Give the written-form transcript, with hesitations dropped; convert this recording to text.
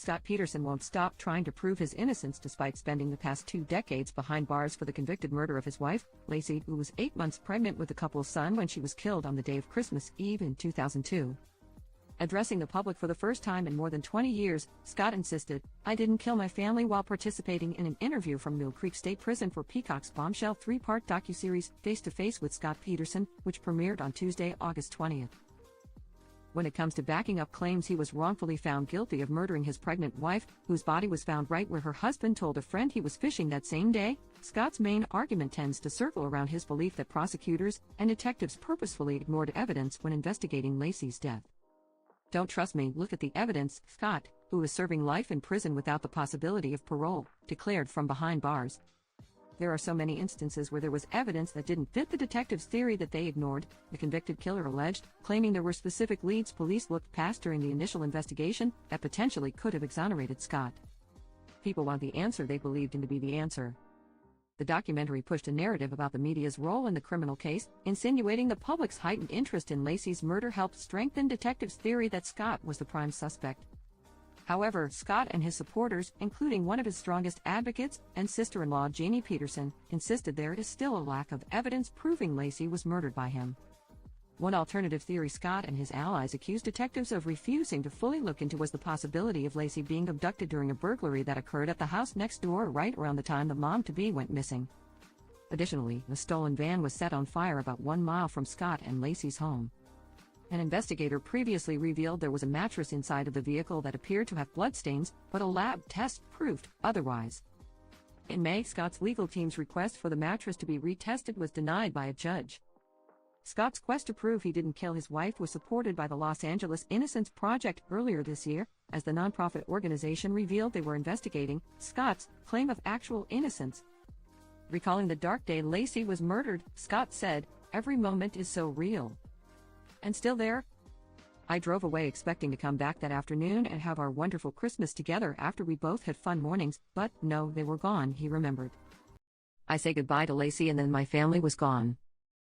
Scott Peterson won't stop trying to prove his innocence despite spending the past 2 decades behind bars for the convicted murder of his wife, Laci, who was 8 months pregnant with the couple's son when she was killed on the day of Christmas Eve in 2002. Addressing the public for the first time in more than 20 years, Scott insisted, "I didn't kill my family," while participating in an interview from Mill Creek State Prison for Peacock's bombshell 3-part docuseries Face to Face with Scott Peterson, which premiered on Tuesday, August 20th. When it comes to backing up claims he was wrongfully found guilty of murdering his pregnant wife, whose body was found right where her husband told a friend he was fishing that same day, Scott's main argument tends to circle around his belief that prosecutors and detectives purposefully ignored evidence when investigating Laci's death. "Don't trust me, look at the evidence," Scott, who was serving life in prison without the possibility of parole, declared from behind bars. "There are so many instances where there was evidence that didn't fit the detectives' theory that they ignored," the convicted killer alleged, claiming there were specific leads police looked past during the initial investigation that potentially could have exonerated Scott. "People want the answer they believed in to be the answer." The documentary pushed a narrative about the media's role in the criminal case, insinuating the public's heightened interest in Laci's murder helped strengthen detectives' theory that Scott was the prime suspect. However, Scott and his supporters, including one of his strongest advocates and sister-in-law Jamie Peterson, insisted there is still a lack of evidence proving Laci was murdered by him. One alternative theory Scott and his allies accused detectives of refusing to fully look into was the possibility of Laci being abducted during a burglary that occurred at the house next door right around the time the mom-to-be went missing. Additionally, the stolen van was set on fire about 1 mile from Scott and Laci's home. An investigator previously revealed there was a mattress inside of the vehicle that appeared to have bloodstains, but a lab test proved otherwise. In May, Scott's legal team's request for the mattress to be retested was denied by a judge. Scott's quest to prove he didn't kill his wife was supported by the Los Angeles Innocence Project earlier this year, as the nonprofit organization revealed they were investigating Scott's claim of actual innocence. Recalling the dark day Laci was murdered, Scott said, "Every moment is so real. And still there? I drove away expecting to come back that afternoon and have our wonderful Christmas together after we both had fun mornings, but no, they were gone," he remembered. "I say goodbye to Laci and then my family was gone.